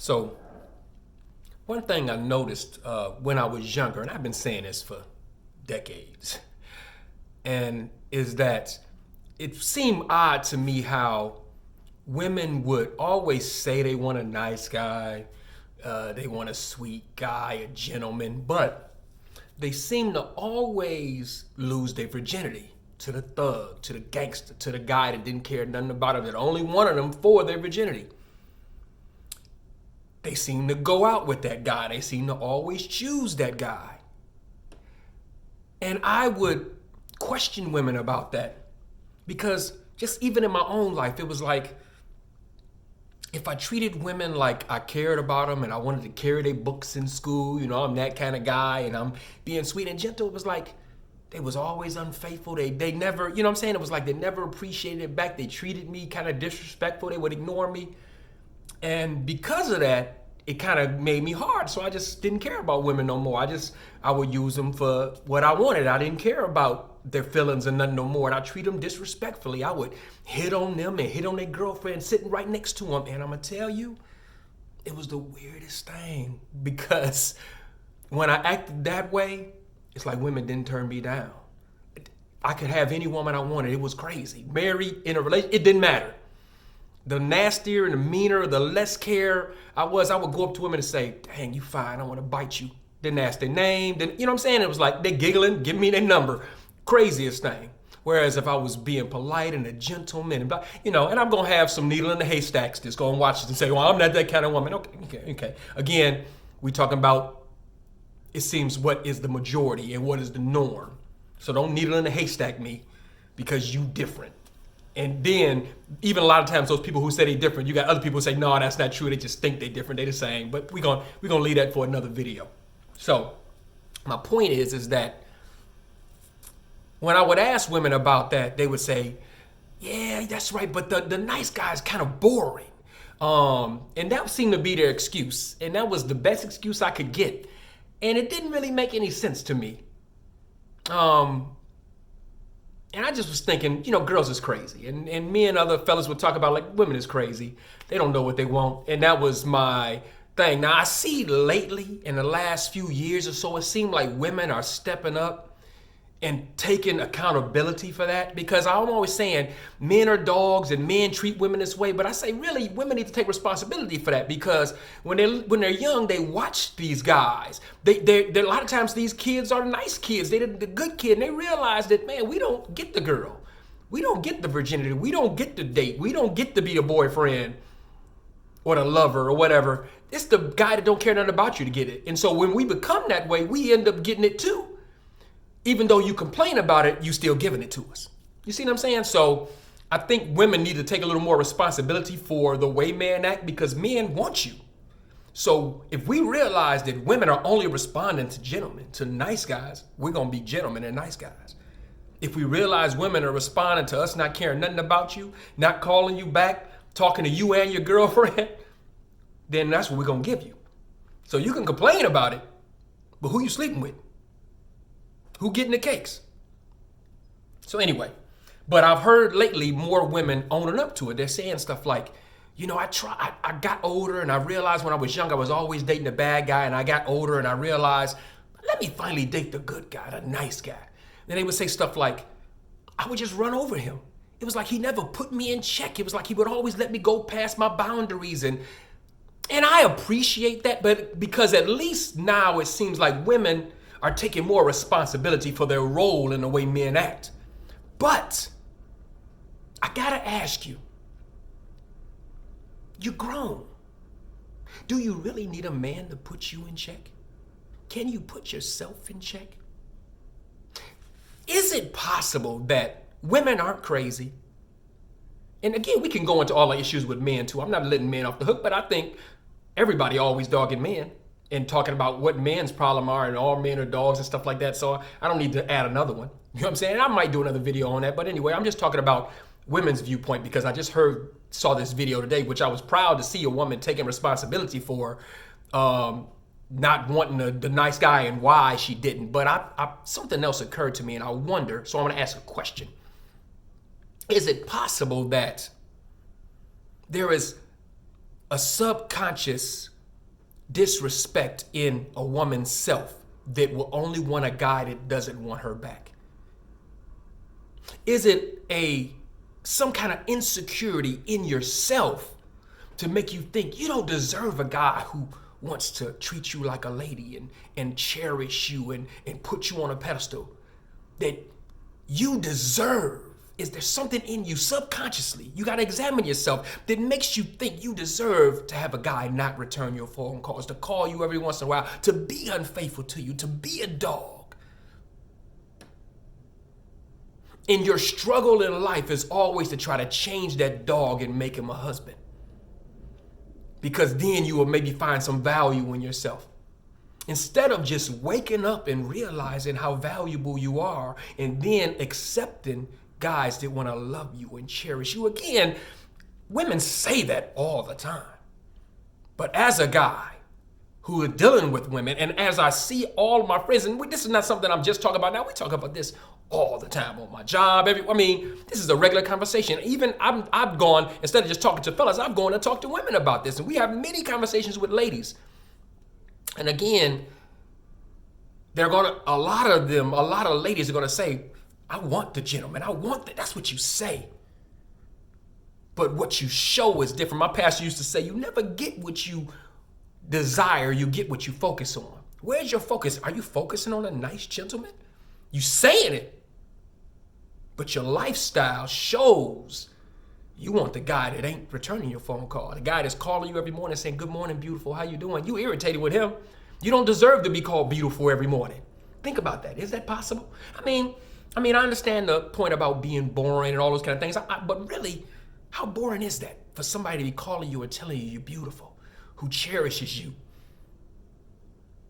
So one thing I noticed when I was younger, and I've been saying this for decades, and is that it seemed odd to me how women would always say they want a nice guy, they want a sweet guy, a gentleman, but they seem to always lose their virginity to the thug, to the gangster, to the guy that didn't care nothing about them, that only wanted them for their virginity. They seem to go out with that guy. They seem to always choose that guy. And I would question women about that because just even in my own life, it was like, if I treated women like I cared about them and I wanted to carry their books in school, I'm that kind of guy and I'm being sweet and gentle, it was like they was always unfaithful. They never, you know what I'm saying? It was like they never appreciated it back. They treated me kind of disrespectful. They would ignore me. And because of that, it kind of made me hard. So I just didn't care about women no more. I would use them for what I wanted. I didn't care about their feelings and nothing no more. And I treat them disrespectfully. I would hit on them and hit on their girlfriend sitting right next to them. And I'm going to tell you, it was the weirdest thing because when I acted that way, it's like women didn't turn me down. I could have any woman I wanted. It was crazy. Married, in a relationship, it didn't matter. The nastier and the meaner, the less care I would go up to women and say, dang, you fine, I want to bite you. Didn't ask their name. Then, you know what I'm saying? It was like they giggling, give me their number. Craziest thing. Whereas if I was being polite and a gentleman, and I'm going to have some needle in the haystacks just go and watch it and say, well, I'm not that kind of woman. Okay. Again, we talking about, it seems, what is the majority and what is the norm. So don't needle in the haystack me because you different. And then, even a lot of times, those people who say they're different, you got other people who say, no, that's not true. They just think they're different. They're the same. But we're gonna leave that for another video. So, my point is that when I would ask women about that, they would say, yeah, that's right, but the nice guy is kind of boring. And that seemed to be their excuse. And that was the best excuse I could get. And it didn't really make any sense to me. And I just was thinking, girls is crazy. And me and other fellas would talk about, like, women is crazy. They don't know what they want. And that was my thing. Now, I see lately, in the last few years or so, it seemed like women are stepping up and taking accountability for that. Because I'm always saying men are dogs and men treat women this way. But I say, really, women need to take responsibility for that. Because when they're young, they watch these guys. They a lot of times these kids are nice kids. They're the good kid. And they realize that, man, we don't get the girl. We don't get the virginity. We don't get the date. We don't get to be the boyfriend or the lover or whatever. It's the guy that don't care nothing about you to get it. And so when we become that way, we end up getting it too. Even though you complain about it, you still giving it to us. You see what I'm saying? So I think women need to take a little more responsibility for the way men act because men want you. So if we realize that women are only responding to gentlemen, to nice guys, we're going to be gentlemen and nice guys. If we realize women are responding to us not caring nothing about you, not calling you back, talking to you and your girlfriend, then that's what we're going to give you. So you can complain about it, but who you sleeping with? Who getting the cakes? So anyway, but I've heard lately more women owning up to it. They're saying stuff like, I got older and I realized when I was young, I was always dating the bad guy. And I got older and I realized, let me finally date the good guy, the nice guy. Then they would say stuff like, I would just run over him. It was like he never put me in check. It was like he would always let me go past my boundaries. And I appreciate that, but because at least now it seems like women are taking more responsibility for their role in the way men act. But I gotta ask you, you're grown. Do you really need a man to put you in check? Can you put yourself in check? Is it possible that women aren't crazy? And again, we can go into all the issues with men too. I'm not letting men off the hook, but I think everybody always dogging men and talking about what men's problem are and all men are dogs and stuff like that. So I don't need to add another one. You know what I'm saying? I might do another video on that. But anyway, I'm just talking about women's viewpoint because I just saw this video today, which I was proud to see a woman taking responsibility for not wanting the nice guy and why she didn't. But something else occurred to me and I wonder, so I'm gonna ask a question. Is it possible that there is a subconscious disrespect in a woman's self that will only want a guy that doesn't want her back? Is it some kind of insecurity in yourself to make you think you don't deserve a guy who wants to treat you like a lady and cherish you and put you on a pedestal? That you deserve. Is there something in you subconsciously, you got to examine yourself, that makes you think you deserve to have a guy not return your phone calls, to call you every once in a while, to be unfaithful to you, to be a dog? And your struggle in life is always to try to change that dog and make him a husband. Because then you will maybe find some value in yourself. Instead of just waking up and realizing how valuable you are and then accepting guys that want to love you and cherish you. Again, women say that all the time. But as a guy who is dealing with women, and as I see all my friends, and this is not something I'm just talking about now, we talk about this all the time on my job. This is a regular conversation. Even I've gone, instead of just talking to fellas, I've gone and talked to women about this. And we have many conversations with ladies. And again, a lot of ladies are gonna say, I want the gentleman. I want that. That's what you say. But what you show is different. My pastor used to say, you never get what you desire, you get what you focus on. Where's your focus? Are you focusing on a nice gentleman? You saying it, but your lifestyle shows you want the guy that ain't returning your phone call, the guy that's calling you every morning saying, good morning, beautiful, how you doing? You irritated with him. You don't deserve to be called beautiful every morning. Think about that. Is that possible? I understand the point about being boring and all those kind of things, but really, how boring is that for somebody to be calling you and telling you you're beautiful, who cherishes you,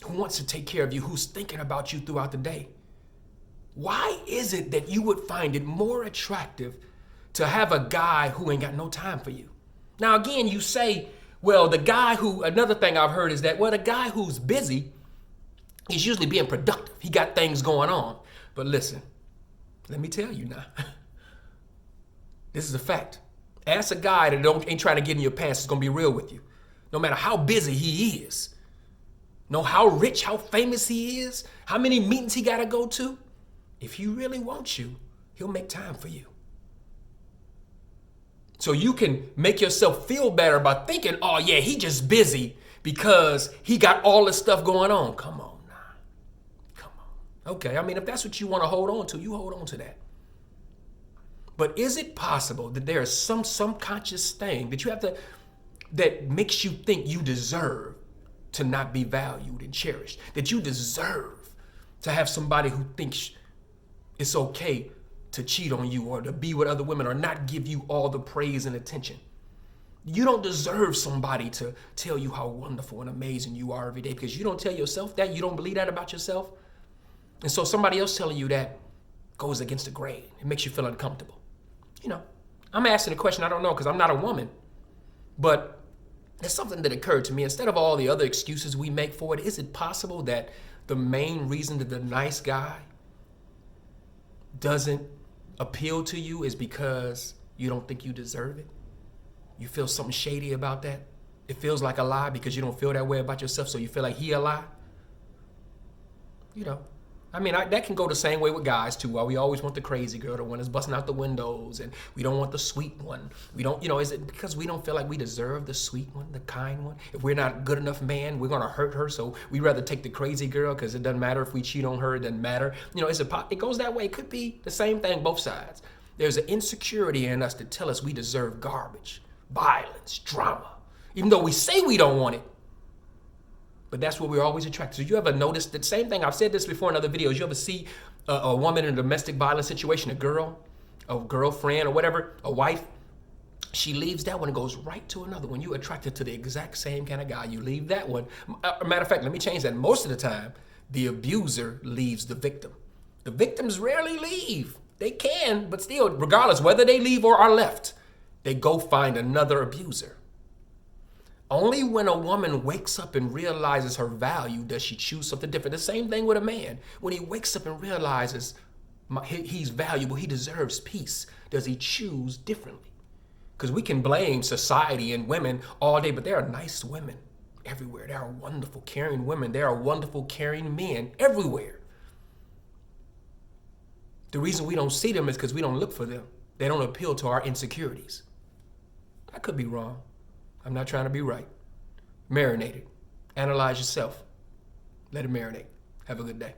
who wants to take care of you, who's thinking about you throughout the day? Why is it that you would find it more attractive to have a guy who ain't got no time for you? Now, again, you say, well, another thing I've heard is that, well, the guy who's busy is usually being productive. He got things going on. But listen, let me tell you now, this is a fact. Ask a guy that ain't trying to get in your pants is gonna be real with you. No matter how busy he is, know how rich, how famous he is, how many meetings he gotta go to, if he really wants you, he'll make time for you. So you can make yourself feel better by thinking, oh yeah, he just busy because he got all this stuff going on. Come on now. Come on. Okay, if that's what you want to hold on to, you hold on to that. But is it possible that there is some subconscious thing that you have to, that makes you think you deserve to not be valued and cherished? That you deserve to have somebody who thinks it's okay to cheat on you or to be with other women or not give you all the praise and attention? You don't deserve somebody to tell you how wonderful and amazing you are every day because you don't tell yourself that. You don't believe that about yourself. And so somebody else telling you that goes against the grain. It makes you feel uncomfortable. I'm asking a question I don't know because I'm not a woman. But it's something that occurred to me. Instead of all the other excuses we make for it, is it possible that the main reason that the nice guy doesn't appeal to you is because you don't think you deserve it? You feel something shady about that? It feels like a lie because you don't feel that way about yourself, so you feel like he a lie? That can go the same way with guys too. While we always want the crazy girl, the one that's busting out the windows, and we don't want the sweet one. We don't, is it because we don't feel like we deserve the sweet one, the kind one? If we're not a good enough man, we're gonna hurt her, so we rather take the crazy girl because it doesn't matter if we cheat on her, it doesn't matter. It goes that way. It could be the same thing, both sides. There's an insecurity in us to tell us we deserve garbage, violence, drama, even though we say we don't want it. But that's what we're always attracted to. You ever notice that same thing? I've said this before in other videos. You ever see a woman in a domestic violence situation, a girlfriend or whatever, a wife, she leaves that one and goes right to another one. You're attracted to the exact same kind of guy. You leave that one. Matter of fact, let me change that. Most of the time, the abuser leaves the victim. The victims rarely leave. They can, but still, regardless whether they leave or are left, they go find another abuser. Only when a woman wakes up and realizes her value does she choose something different. The same thing with a man. When he wakes up and realizes he's valuable, he deserves peace, does he choose differently? Because we can blame society and women all day, but there are nice women everywhere. There are wonderful, caring women. There are wonderful, caring men everywhere. The reason we don't see them is because we don't look for them. They don't appeal to our insecurities. I could be wrong. I'm not trying to be right. Marinate it. Analyze yourself. Let it marinate. Have a good day.